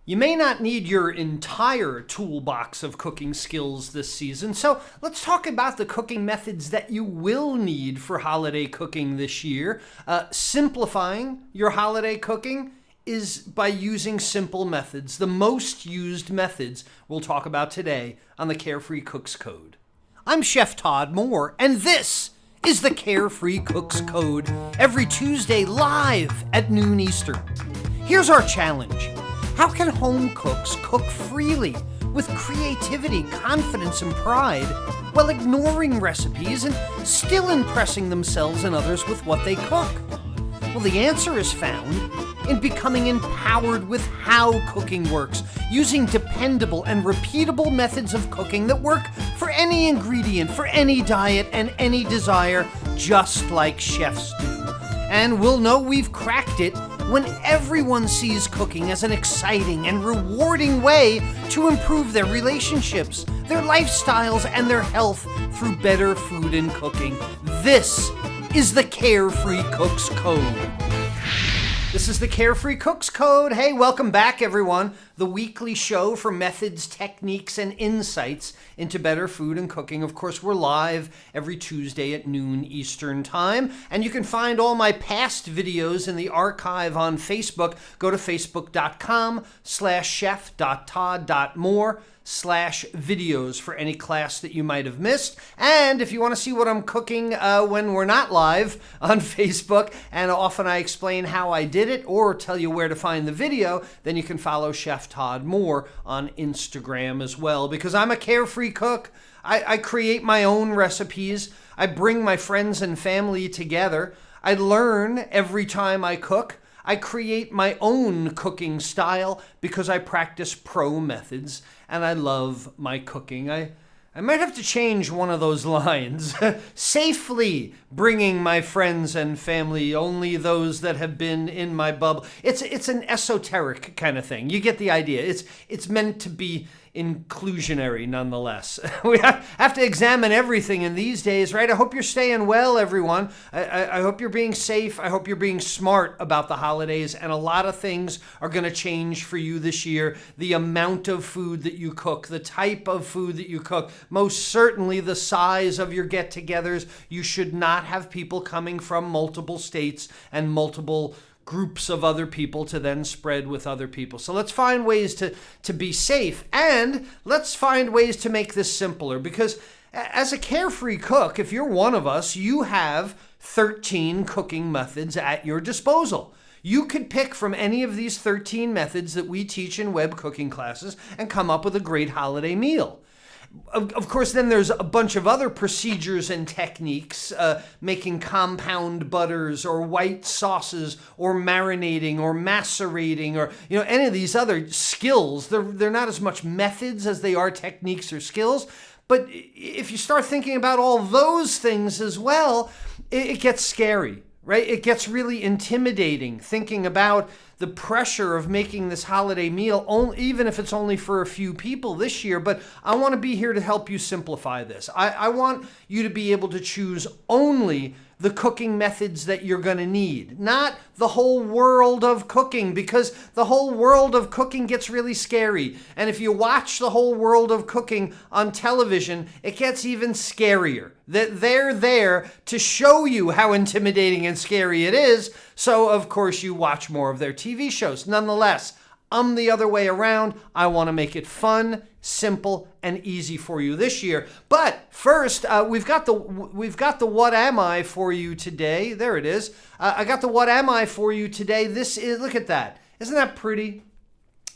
You may not need your entire toolbox of cooking skills this season, so let's talk about the cooking methods that you will need for holiday cooking this year. Simplifying your holiday cooking is by using simple methods, the most used methods we'll talk about today on the Carefree Cooks Code. I'm Chef Todd Moore, and this is the Carefree Cooks Code, every Tuesday live at noon Eastern. Here's our challenge. How can home cooks cook freely with creativity, confidence, and pride while ignoring recipes and still impressing themselves and others with what they cook? Well, the answer is found in becoming empowered with how cooking works, using dependable and repeatable methods of cooking that work for any ingredient, for any diet, and any desire, just like chefs do. And we'll know we've cracked it when everyone sees cooking as an exciting and rewarding way to improve their relationships, their lifestyles, and their health through better food and cooking. This is the Carefree Cooks Code. This is the Carefree Cooks Code. Hey, welcome back, everyone. The weekly show for methods, techniques, and insights into better food and cooking. Of course, we're live every Tuesday at noon Eastern Time, and you can find all my past videos in the archive on Facebook. Go to facebook.com/chef.todd.more/videos for any class that you might have missed. And if you want to see what I'm cooking when we're not live on Facebook, and often I explain how I did it or tell you where to find the video, then you can follow Chef Todd Moore on Instagram as well. Because I'm a carefree cook, I create my own recipes, I bring my friends and family together, I learn every time I cook. I create my own cooking style because I practice pro methods and I love my cooking. I might have to change one of those lines. Safely bringing my friends and family, only those that have been in my bubble. It's an esoteric kind of thing. You get the idea. It's meant to be inclusionary nonetheless. We have to examine everything in these days, right? I hope you're staying well, everyone. I hope you're being safe. I hope you're being smart about the holidays, and a lot of things are going to change for you this year. The amount of food that you cook, the type of food that you cook, most certainly the size of your get-togethers. You should not have people coming from multiple states and multiple groups of other people to then spread with other people. So let's find ways to be safe, and let's find ways to make this simpler, because as a carefree cook, if you're one of us, you have 13 cooking methods at your disposal. You could pick from any of these 13 methods that we teach in web cooking classes and come up with a great holiday meal. Of course, then there's a bunch of other procedures and techniques, making compound butters or white sauces or marinating or macerating or any of these other skills. They're not as much methods as they are techniques or skills. But if you start thinking about all those things as well, it gets scary, right? It gets really intimidating thinking about the pressure of making this holiday meal, even if it's only for a few people this year. But I want to be here to help you simplify this. I want you to be able to choose only the cooking methods that you're going to need, not the whole world of cooking, because the whole world of cooking gets really scary. And if you watch the whole world of cooking on television, it gets even scarier. That they're there to show you how intimidating and scary it is. So, of course, you watch more of their TV shows. Nonetheless, I'm the other way around. I want to make it fun, simple, and easy for you this year. But first, we've got the What Am I for you today. There it is. I got the What Am I for you today. This is, look at that. Isn't that pretty?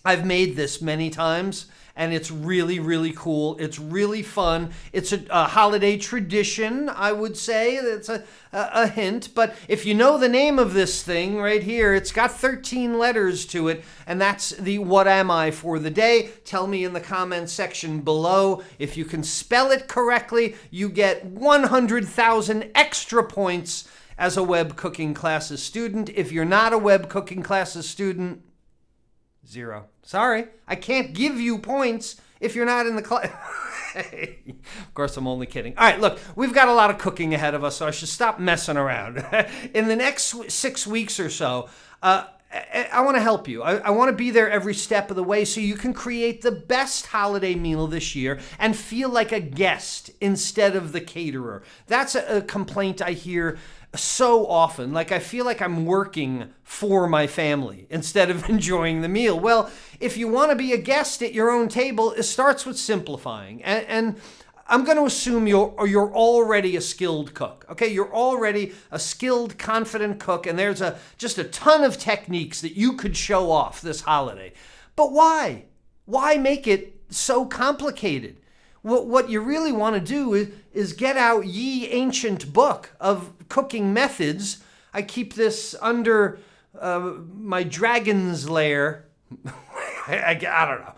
I've made this many times, and it's really, really cool. It's really fun. It's a holiday tradition, I would say. That's a hint. But if you know the name of this thing right here, it's got 13 letters to it, and that's the What Am I for the day. Tell me in the comments section below. If you can spell it correctly, you get 100,000 extra points as a web cooking classes student. If you're not a web cooking classes student, 0. Sorry, I can't give you points if you're not in the class. Of course, I'm only kidding. All right, look, we've got a lot of cooking ahead of us, so I should stop messing around. In the next 6 weeks or so, I want to help you. I want to be there every step of the way so you can create the best holiday meal this year and feel like a guest instead of the caterer. That's a complaint I hear so often. Like, I feel like I'm working for my family instead of enjoying the meal. Well, if you want to be a guest at your own table, it starts with simplifying. And I'm going to assume you're already a skilled cook. Okay, you're already a skilled, confident cook, and there's just a ton of techniques that you could show off this holiday. But why? Why make it so complicated? What you really want to do is get out ye ancient book of cooking methods. I keep this under my dragon's lair. I don't know.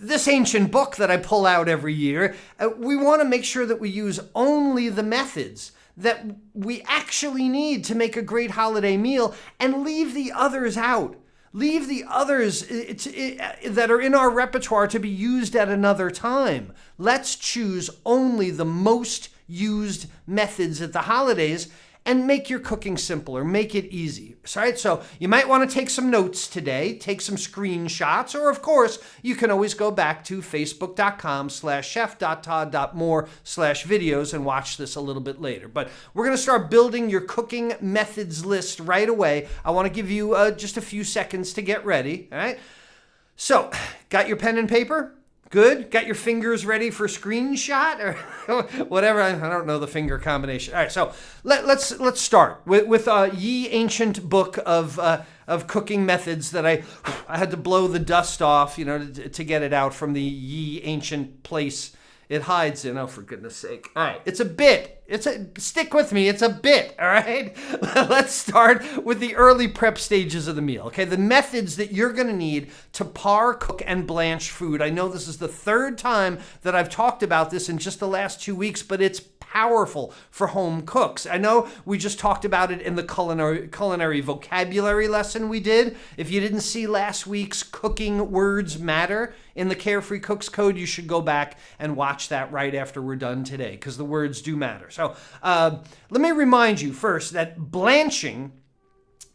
This ancient book that I pull out every year, we want to make sure that we use only the methods that we actually need to make a great holiday meal and leave the others out. Leave the others that are in our repertoire to be used at another time. Let's choose only the most used methods at the holidays and make your cooking simpler, make it easy. All right, so you might want to take some notes today, take some screenshots, or of course, you can always go back to facebook.com/chef.todd.moore/videos and watch this a little bit later. But we're going to start building your cooking methods list right away. I want to give you just a few seconds to get ready, all right? So, got your pen and paper? Good? Got your fingers ready for screenshot or whatever? I don't know the finger combination. All right, so let's start with ye ancient book of cooking methods that I had to blow the dust off, to get it out from the ye ancient place it hides in. Oh, for goodness sake! All right, it's a bit. Stick with me. It's a bit. All right. Let's start with the early prep stages of the meal. Okay, the methods that you're going to need to par, cook, and blanch food. I know this is the third time that I've talked about this in just the last 2 weeks, but it's powerful for home cooks. I know we just talked about it in the culinary vocabulary lesson we did. If you didn't see last week's Cooking Words Matter in the Carefree Cooks Code, you should go back and watch that right after we're done today, because the words do matter. So let me remind you first that blanching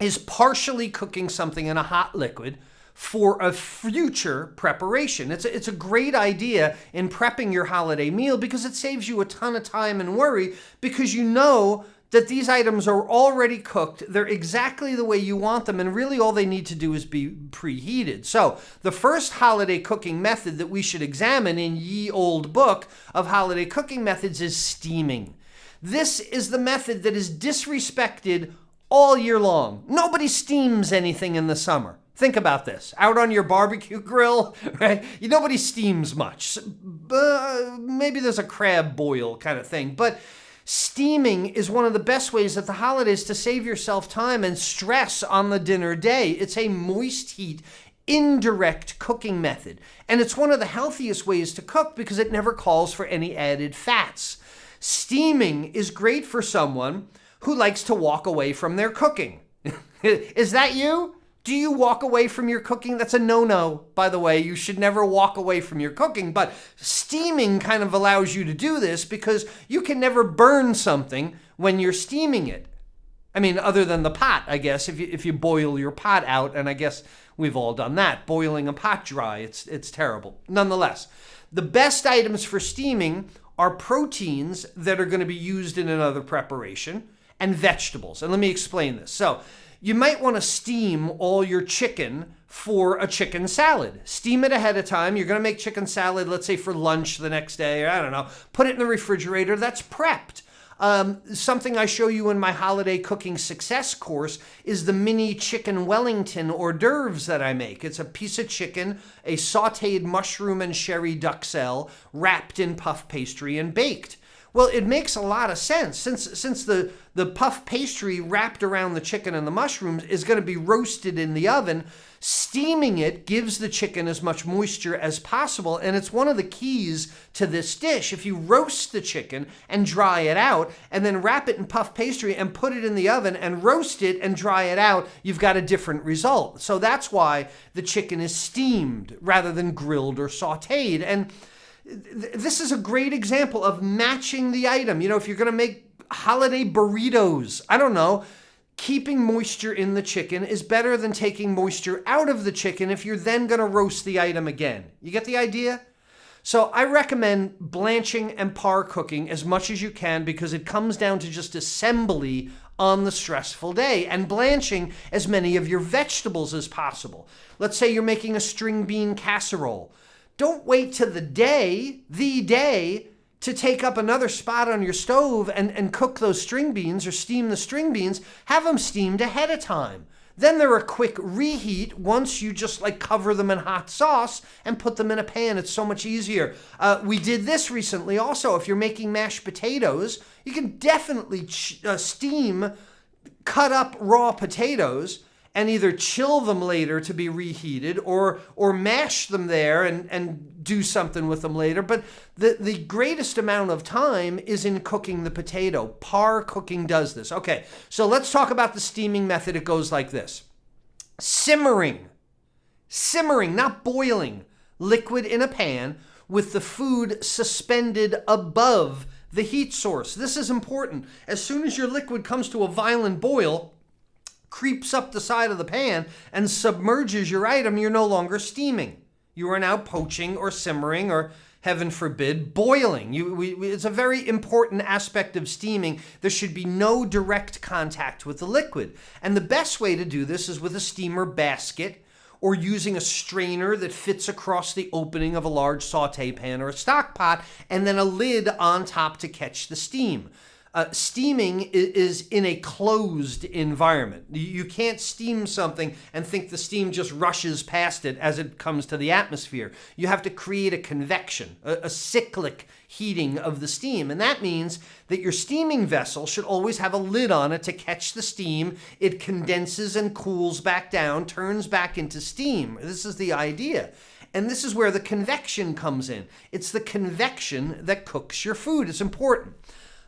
is partially cooking something in a hot liquid for a future preparation. It's a great idea in prepping your holiday meal because it saves you a ton of time and worry, because you know that these items are already cooked. They're exactly the way you want them, and really all they need to do is be preheated. So the first holiday cooking method that we should examine in ye old book of holiday cooking methods is steaming. This is the method that is disrespected all year long. Nobody steams anything in the summer. Think about this. Out on your barbecue grill, right? Nobody steams much. Maybe there's a crab boil kind of thing. But steaming is one of the best ways at the holidays to save yourself time and stress on the dinner day. It's a moist heat, indirect cooking method. And it's one of the healthiest ways to cook because it never calls for any added fats. Steaming is great for someone who likes to walk away from their cooking. Is that you? Do you walk away from your cooking? That's a no-no, by the way. You should never walk away from your cooking. But steaming kind of allows you to do this because you can never burn something when you're steaming it. I mean, other than the pot, I guess, if you boil your pot out, and I guess we've all done that. Boiling a pot dry, it's terrible. Nonetheless, the best items for steaming are proteins that are going to be used in another preparation and vegetables. And let me explain this. So, you might want to steam all your chicken for a chicken salad. Steam it ahead of time. You're going to make chicken salad, let's say for lunch the next day, or I don't know. Put it in the refrigerator. That's prepped. Something I show you in my holiday cooking success course is the mini chicken Wellington hors d'oeuvres that I make. It's a piece of chicken, a sautéed mushroom and sherry duxelle wrapped in puff pastry and baked. Well, it makes a lot of sense since the puff pastry wrapped around the chicken and the mushrooms is going to be roasted in the oven. Steaming it gives the chicken as much moisture as possible, and it's one of the keys to this dish. If you roast the chicken and dry it out, and then wrap it in puff pastry and put it in the oven and roast it and dry it out, you've got a different result. So that's why the chicken is steamed rather than grilled or sautéed. And this is a great example of matching the item. If you're going to make holiday burritos, I don't know, keeping moisture in the chicken is better than taking moisture out of the chicken if you're then going to roast the item again. You get the idea? So I recommend blanching and par cooking as much as you can because it comes down to just assembly on the stressful day, and blanching as many of your vegetables as possible. Let's say you're making a string bean casserole. Don't wait to the day, to take up another spot on your stove and cook those string beans or steam the string beans. Have them steamed ahead of time. Then they're a quick reheat once you just cover them in hot sauce and put them in a pan. It's so much easier. We did this recently also. If you're making mashed potatoes, you can definitely steam cut up raw potatoes and either chill them later to be reheated or mash them there and do something with them later. But the greatest amount of time is in cooking the potato. Par cooking does this. Okay, so let's talk about the steaming method. It goes like this. Simmering, not boiling, liquid in a pan with the food suspended above the heat source. This is important. As soon as your liquid comes to a violent boil, creeps up the side of the pan and submerges your item, you're no longer steaming. You are now poaching or simmering or, heaven forbid, boiling. It's a very important aspect of steaming. There should be no direct contact with the liquid. And the best way to do this is with a steamer basket or using a strainer that fits across the opening of a large saute pan or a stock pot, and then a lid on top to catch the steam. Steaming is in a closed environment. You can't steam something and think the steam just rushes past it as it comes to the atmosphere. You have to create a convection, a cyclic heating of the steam. And that means that your steaming vessel should always have a lid on it to catch the steam. It condenses and cools back down, turns back into steam. This is the idea. And this is where the convection comes in. It's the convection that cooks your food. It's important.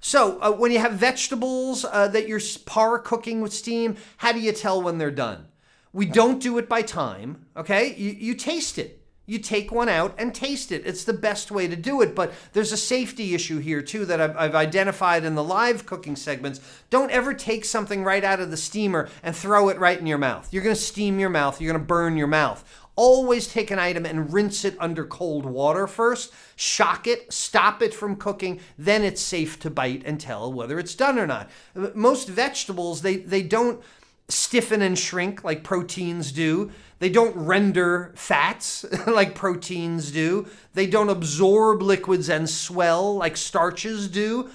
So when you have vegetables that you're par cooking with steam, how do you tell when they're done? We don't do it by time, okay? You taste it. You take one out and taste it. It's the best way to do it, but there's a safety issue here too that I've identified in the live cooking segments. Don't ever take something right out of the steamer and throw it right in your mouth. You're gonna steam your mouth, you're gonna burn your mouth. Always take an item and rinse it under cold water first, shock it, stop it from cooking, then it's safe to bite and tell whether it's done or not. Most vegetables, they don't stiffen and shrink like proteins do. They don't render fats like proteins do. They don't absorb liquids and swell like starches do.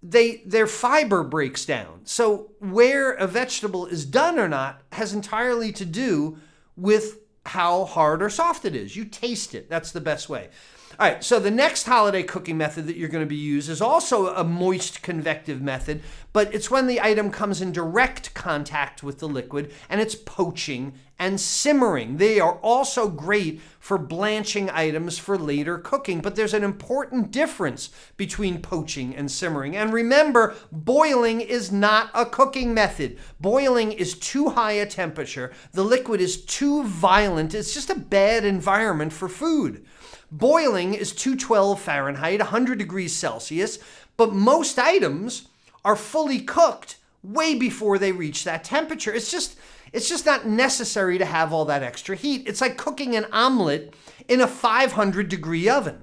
Their fiber breaks down. So where a vegetable is done or not has entirely to do with how hard or soft it is. You taste it. That's the best way. All right, so the next holiday cooking method that you're going to be used is also a moist convective method, but it's when the item comes in direct contact with the liquid, and it's poaching and simmering. They are also great for blanching items for later cooking, but there's an important difference between poaching and simmering. And remember, boiling is not a cooking method. Boiling is too high a temperature. The liquid is too violent. It's just a bad environment for food. Boiling is 212 Fahrenheit, 100 degrees Celsius, but most items are fully cooked way before they reach that temperature. It's just not necessary to have all that extra heat. It's like cooking an omelet in a 500 degree oven.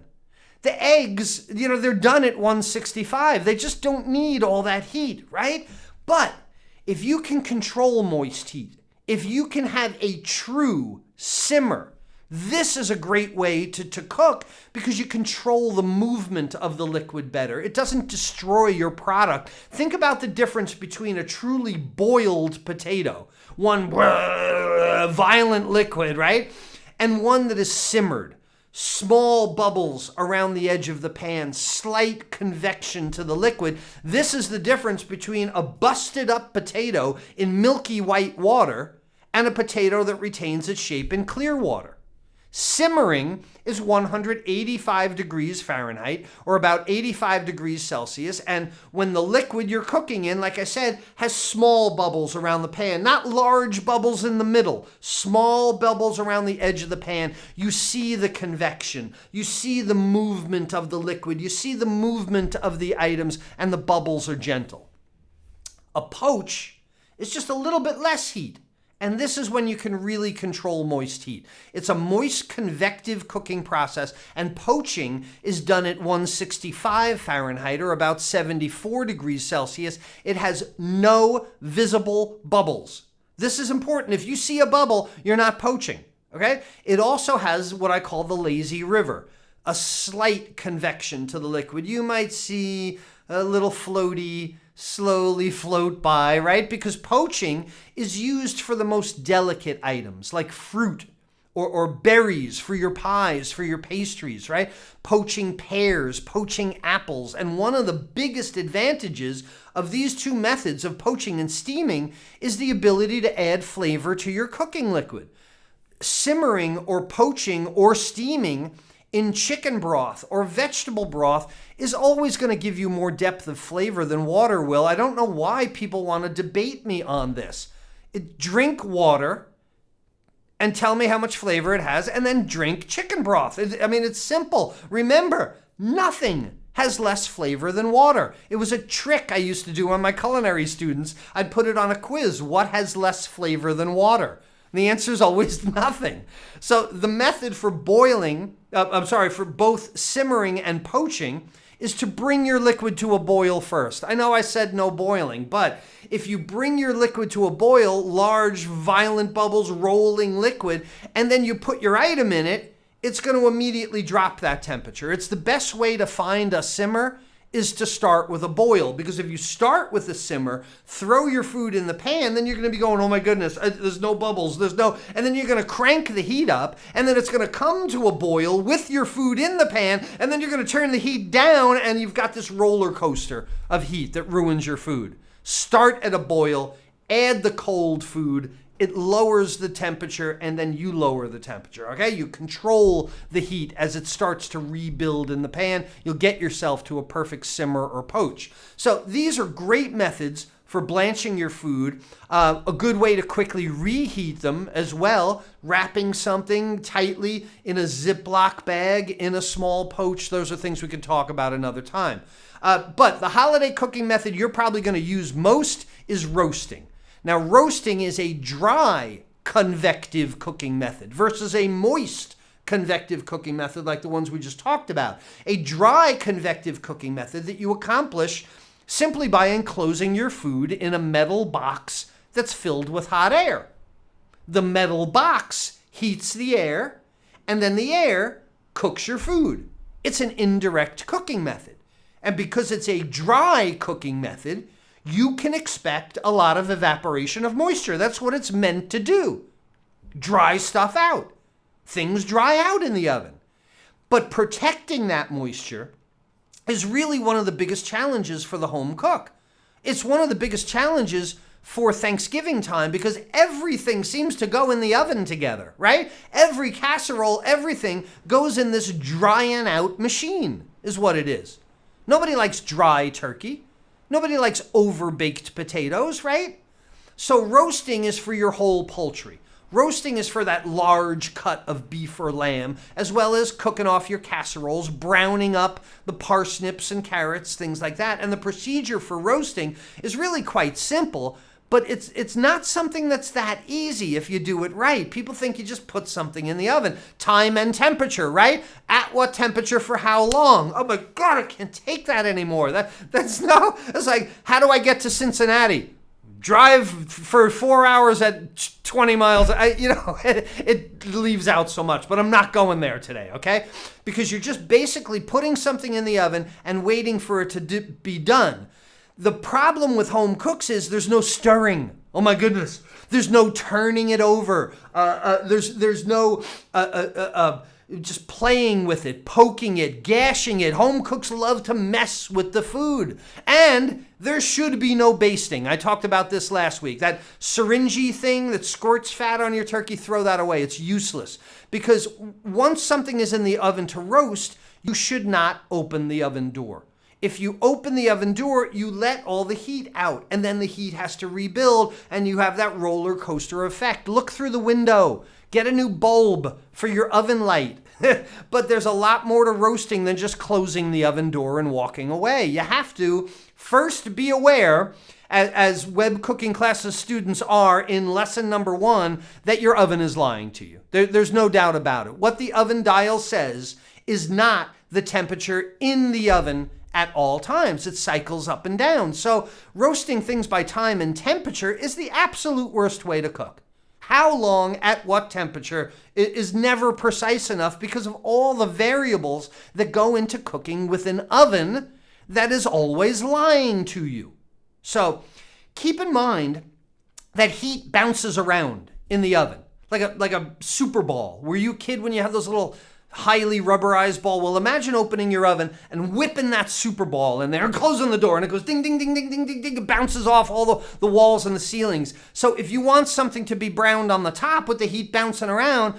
The eggs, they're done at 165. They just don't need all that heat, right? But if you can control moist heat, if you can have a true simmer, this is a great way to cook because you control the movement of the liquid better. It doesn't destroy your product. Think about the difference between a truly boiled potato, one violent liquid, right? And one that is simmered. Small bubbles around the edge of the pan, slight convection to the liquid. This is the difference between a busted up potato in milky white water and a potato that retains its shape in clear water. Simmering is 185 degrees Fahrenheit or about 85 degrees Celsius. And when the liquid you're cooking in, like I said, has small bubbles around the pan, not large bubbles in the middle, small bubbles around the edge of the pan, you see the convection, you see the movement of the liquid, you see the movement of the items, and the bubbles are gentle. A poach It's just a little bit less heat. And this is when you can really control moist heat. It's a moist convective cooking process, and poaching is done at 165 Fahrenheit or about 74 degrees Celsius. It has no visible bubbles. This is important. If you see a bubble, you're not poaching, okay? It also has what I call the lazy river, a slight convection to the liquid. You might see a little floaty, slowly float by, right? Because poaching is used for the most delicate items like fruit or berries for your pies, for your pastries, right? Poaching pears, poaching apples. And one of the biggest advantages of these two methods of poaching and steaming is the ability to add flavor to your cooking liquid. Simmering or poaching or steaming in chicken broth or vegetable broth is always going to give you more depth of flavor than water will. I don't know why people want to debate me on this. Drink water and tell me how much flavor it has, and then drink chicken broth. It's simple. Remember, nothing has less flavor than water. It was a trick I used to do on my culinary students. I'd put it on a quiz. What has less flavor than water? And the answer is always nothing. So the method for for both simmering and poaching is to bring your liquid to a boil first. I know I said no boiling, but if you bring your liquid to a boil, large, violent bubbles, rolling liquid, and then you put your item in it, it's going to immediately drop that temperature. It's the best way to find a simmer is to start with a boil, because if you start with a simmer, throw your food in the pan, then you're going to be going, oh my goodness, there's no bubbles, and then you're going to crank the heat up, and then it's going to come to a boil with your food in the pan, and then you're going to turn the heat down, and you've got this roller coaster of heat that ruins your food. Start at a boil, add the cold food, it lowers the temperature, and then you lower the temperature, okay? You control the heat as it starts to rebuild in the pan. You'll get yourself to a perfect simmer or poach. So these are great methods for blanching your food. A good way to quickly reheat them as well, wrapping something tightly in a Ziploc bag in a small poach. Those are things we can talk about another time. But the holiday cooking method you're probably going to use most is roasting. Now, roasting is a dry convective cooking method versus a moist convective cooking method like the ones we just talked about. A dry convective cooking method that you accomplish simply by enclosing your food in a metal box that's filled with hot air. The metal box heats the air, and then the air cooks your food. It's an indirect cooking method. And because it's a dry cooking method, you can expect a lot of evaporation of moisture. That's what it's meant to do. Dry stuff out. Things dry out in the oven. But protecting that moisture is really one of the biggest challenges for the home cook. It's one of the biggest challenges for Thanksgiving time because everything seems to go in the oven together, right? Every casserole, everything goes in this drying out machine is what it is. Nobody likes dry turkey. Nobody likes over-baked potatoes, right? So roasting is for your whole poultry. Roasting is for that large cut of beef or lamb, as well as cooking off your casseroles, browning up the parsnips and carrots, things like that. And the procedure for roasting is really quite simple, but it's not something that's that easy if you do it right. People think you just put something in the oven. Time and temperature, right? At what temperature for how long? Oh my God, I can't take that anymore. It's like, how do I get to Cincinnati? Drive for 4 hours at 20 miles. It leaves out so much, but I'm not going there today, okay? Because you're just basically putting something in the oven and waiting for it to be done. The problem with home cooks is there's no stirring. Oh my goodness. There's no turning it over. There's no just playing with it, poking it, gashing it. Home cooks love to mess with the food. And there should be no basting. I talked about this last week. That syringy thing that squirts fat on your turkey, throw that away. It's useless. Because once something is in the oven to roast, you should not open the oven door. If you open the oven door, you let all the heat out, and then the heat has to rebuild, and you have that roller coaster effect. Look through the window. Get a new bulb for your oven light. But there's a lot more to roasting than just closing the oven door and walking away. You have to first be aware as web cooking classes students are in lesson number 1, that your oven is lying to you. There's no doubt about it. What the oven dial says is not the temperature in the oven at all times. It cycles up and down. So roasting things by time and temperature is the absolute worst way to cook. How long, at what temperature, is never precise enough because of all the variables that go into cooking with an oven that is always lying to you. So keep in mind that heat bounces around in the oven like a super ball. Were you a kid when you had those little highly rubberized ball? Well, imagine opening your oven and whipping that super ball in there and closing the door, and it goes ding, ding, ding, ding, ding, ding, ding. It bounces off all the walls and the ceilings. So if you want something to be browned on the top with the heat bouncing around,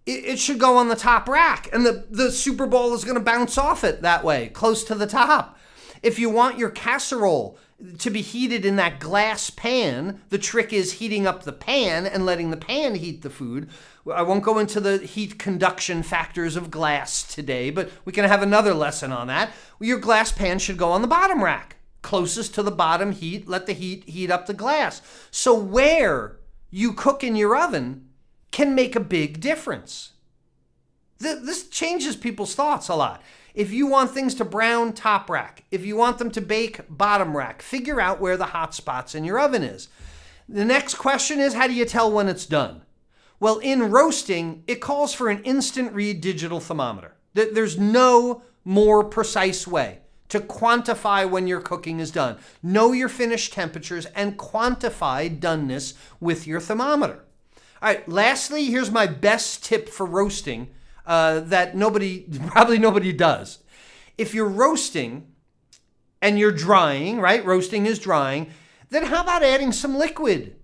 it should go on the top rack, and the super ball is going to bounce off it that way, close to the top. If you want your casserole to be heated in that glass pan, the trick is heating up the pan and letting the pan heat the food. I won't go into the heat conduction factors of glass today, but we can have another lesson on that. Your glass pan should go on the bottom rack, closest to the bottom heat. Let the heat heat up the glass. So where you cook in your oven can make a big difference. This changes people's thoughts a lot. If you want things to brown, top rack. If you want them to bake, bottom rack. Figure out where the hot spots in your oven is. The next question is, how do you tell when it's done? Well, in roasting, it calls for an instant read digital thermometer. There's no more precise way to quantify when your cooking is done. Know your finished temperatures and quantify doneness with your thermometer. All right, lastly, here's my best tip for roasting that probably nobody does. If you're roasting and you're drying, right? Roasting is drying. Then how about adding some liquid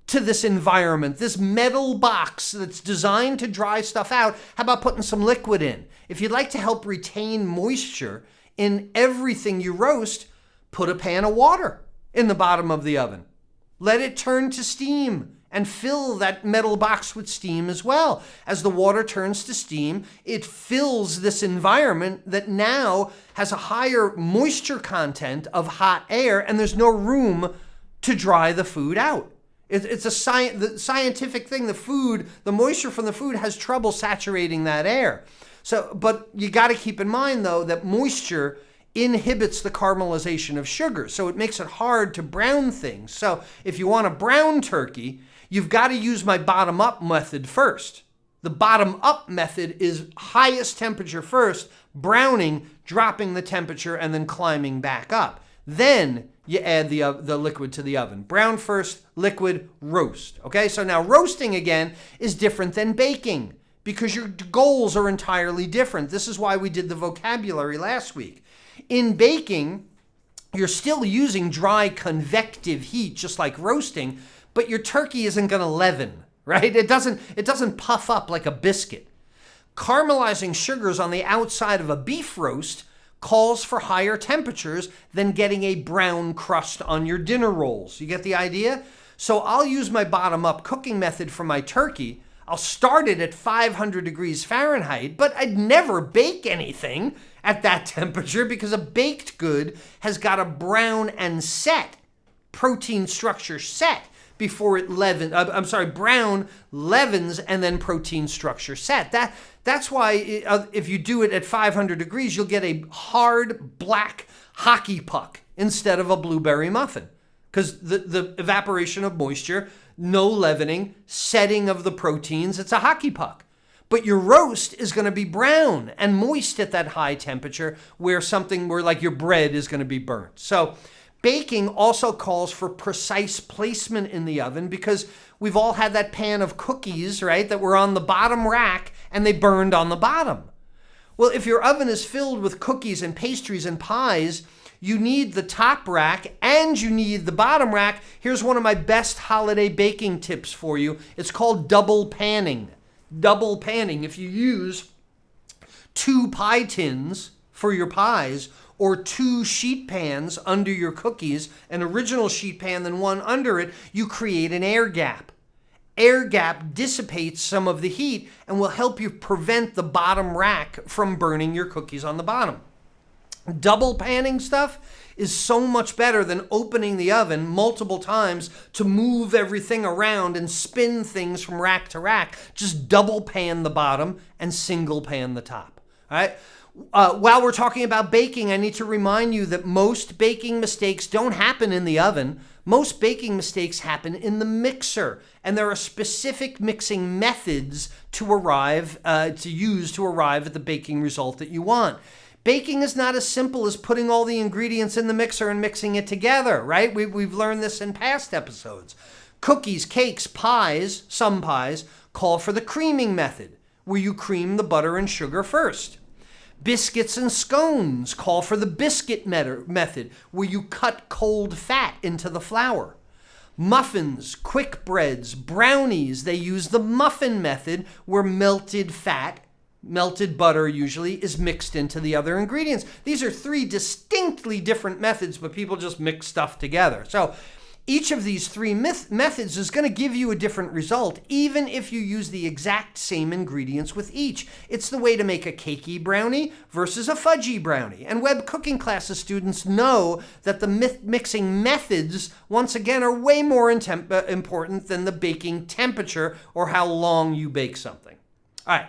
to this environment, this metal box that's designed to dry stuff out? How about putting some liquid in? If you'd like to help retain moisture in everything you roast, put a pan of water in the bottom of the oven. Let it turn to steam and fill that metal box with steam as well. As the water turns to steam, it fills this environment that now has a higher moisture content of hot air, and there's no room to dry the food out. It's a scientific thing. The moisture from the food has trouble saturating that air. But you got to keep in mind, though, that moisture inhibits the caramelization of sugar, so it makes it hard to brown things. So if you want a brown turkey, you've got to use my bottom-up method first. The bottom-up method is highest temperature first, browning, dropping the temperature, and then climbing back up. Then you add the liquid to the oven. Brown first, liquid, roast. Okay, so now roasting again is different than baking because your goals are entirely different. This is why we did the vocabulary last week. In baking, you're still using dry convective heat, just like roasting, but your turkey isn't going to leaven, right? It doesn't puff up like a biscuit. Caramelizing sugars on the outside of a beef roast calls for higher temperatures than getting a brown crust on your dinner rolls. You get the idea? So I'll use my bottom-up cooking method for my turkey. I'll start it at 500 degrees Fahrenheit, but I'd never bake anything at that temperature because a baked good has got a brown and set, protein structure set, before it leavens. Brown leavens and then protein structure set. That's why if you do it at 500 degrees, you'll get a hard black hockey puck instead of a blueberry muffin, because the evaporation of moisture, no leavening, setting of the proteins, it's a hockey puck. But your roast is going to be brown and moist at that high temperature where like your bread is going to be burnt. So baking also calls for precise placement in the oven because we've all had that pan of cookies, right, that were on the bottom rack and they burned on the bottom. Well, if your oven is filled with cookies and pastries and pies, you need the top rack and you need the bottom rack. Here's one of my best holiday baking tips for you. It's called double panning. Double panning. If you use 2 pie tins for your pies, or 2 sheet pans under your cookies, an original sheet pan, then one under it, you create an air gap. Air gap dissipates some of the heat and will help you prevent the bottom rack from burning your cookies on the bottom. Double panning stuff is so much better than opening the oven multiple times to move everything around and spin things from rack to rack. Just double pan the bottom and single pan the top. All right. While we're talking about baking, I need to remind you that most baking mistakes don't happen in the oven. Most baking mistakes happen in the mixer, and there are specific mixing methods to use to arrive at the baking result that you want. Baking is not as simple as putting all the ingredients in the mixer and mixing it together, right? We've learned this in past episodes. Cookies, cakes, pies, some pies, call for the creaming method, where you cream the butter and sugar first. Biscuits and scones call for the biscuit method, where you cut cold fat into the flour. Muffins, quick breads, brownies, they use the muffin method, where melted butter usually, is mixed into the other ingredients. These are three distinctly different methods, but people just mix stuff together. So each of these three methods is going to give you a different result, even if you use the exact same ingredients with each. It's the way to make a cakey brownie versus a fudgy brownie. And web cooking classes students know that the mixing methods, once again, are way more important than the baking temperature or how long you bake something. All right.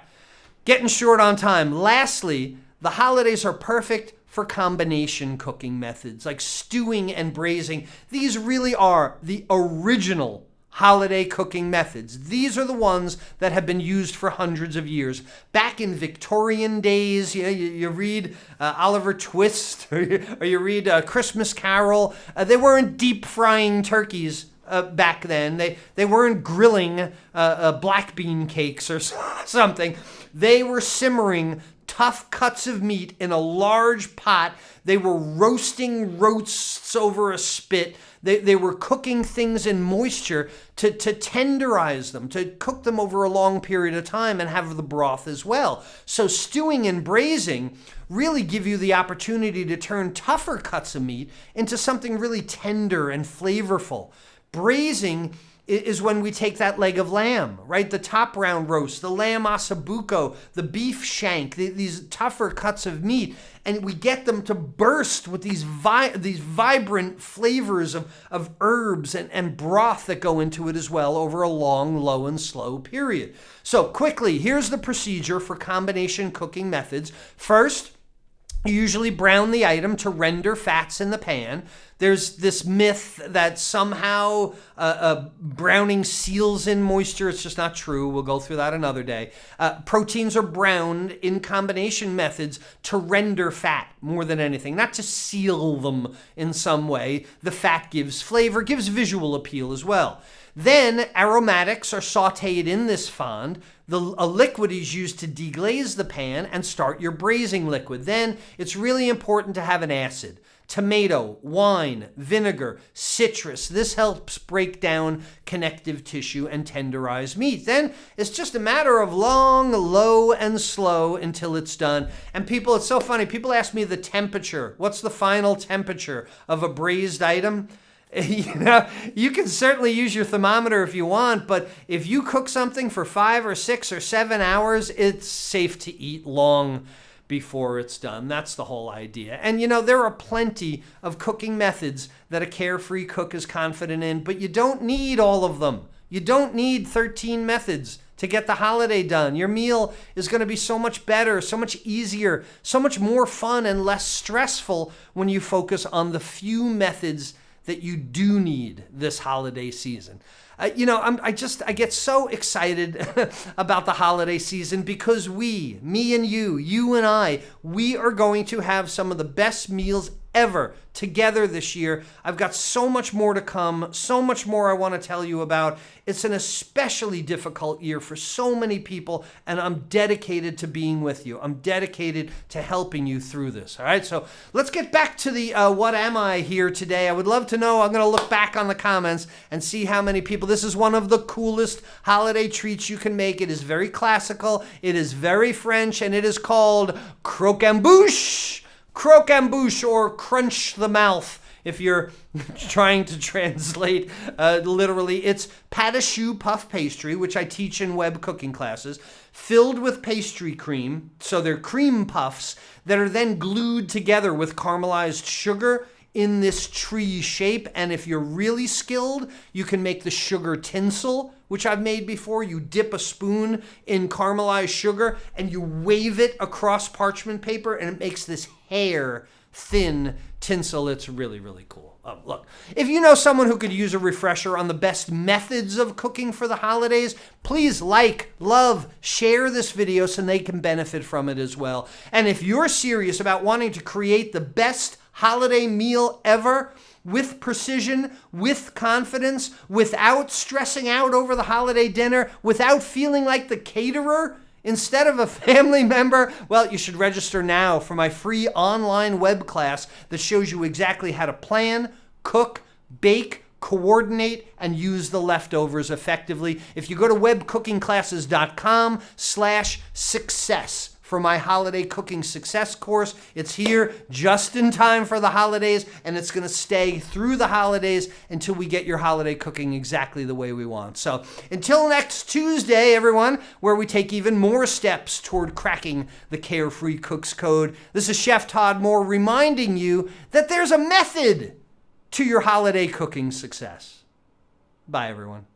Getting short on time. Lastly, the holidays are perfect for combination cooking methods like stewing and braising. These really are the original holiday cooking methods. These are the ones that have been used for hundreds of years. Back in Victorian days, you read Oliver Twist or you read Christmas Carol. They weren't deep frying turkeys back then. They weren't grilling black bean cakes or something. They were simmering tough cuts of meat in a large pot. They were roasting roasts over a spit. They were cooking things in moisture to tenderize them, to cook them over a long period of time and have the broth as well. So stewing and braising really give you the opportunity to turn tougher cuts of meat into something really tender and flavorful. Braising is when we take that leg of lamb, right? The top round roast, the lamb ossobuco, the beef shank, these tougher cuts of meat, and we get them to burst with these vibrant flavors of herbs and broth that go into it as well over a long, low, and slow period. So quickly, here's the procedure for combination cooking methods. First, you usually brown the item to render fats in the pan. There's this myth that somehow browning seals in moisture. It's just not true. We'll go through that another day. Proteins are browned in combination methods to render fat more than anything, not to seal them in some way. The fat gives flavor, gives visual appeal as well. Then aromatics are sauteed in this fond. A liquid is used to deglaze the pan and start your braising liquid. Then it's really important to have an acid. Tomato, wine, vinegar, citrus. This helps break down connective tissue and tenderize meat. Then it's just a matter of long, low, and slow until it's done. And it's so funny, people ask me the temperature. What's the final temperature of a braised item? You can certainly use your thermometer if you want, but if you cook something for 5 or 6 or 7 hours, it's safe to eat long before it's done. That's the whole idea. And there are plenty of cooking methods that a carefree cook is confident in, but you don't need all of them. You don't need 13 methods to get the holiday done. Your meal is going to be so much better, so much easier, so much more fun and less stressful when you focus on the few methods that you do need this holiday season. I get so excited about the holiday season because me and you and I, we are going to have some of the best meals ever together this year. I've got so much more to come, so much more I want to tell you about. It's an especially difficult year for so many people, and I'm dedicated to being with you. I'm dedicated to helping you through this. All right, so let's get back to the what am I here today. I would love to know. I'm going to look back on the comments and see how many people. This is one of the coolest holiday treats you can make. It is very classical. It is very French, and it is called croquembouche. Croquembouche, or crunch the mouth If you're trying to translate literally, it's pâte à choux puff pastry, which I teach in web cooking classes, filled with pastry cream. So they're cream puffs that are then glued together with caramelized sugar in this tree shape. And if you're really skilled, you can make the sugar tinsel, which I've made before. You dip a spoon in caramelized sugar and you wave it across parchment paper and it makes this hair thin tinsel. It's really, really cool. Look, if you know someone who could use a refresher on the best methods of cooking for the holidays, please like, love, share this video so they can benefit from it as well. And if you're serious about wanting to create the best holiday meal ever, with precision, with confidence, without stressing out over the holiday dinner, without feeling like the caterer instead of a family member, well, you should register now for my free online web class that shows you exactly how to plan, cook, bake, coordinate, and use the leftovers effectively. If you go to webcookingclasses.com/success for my holiday cooking success course, it's here just in time for the holidays, and it's going to stay through the holidays until we get your holiday cooking exactly the way we want. So until next Tuesday, everyone, where we take even more steps toward cracking the Carefree Cook's Code, this is Chef Todd Moore reminding you that there's a method to your holiday cooking success. Bye, everyone.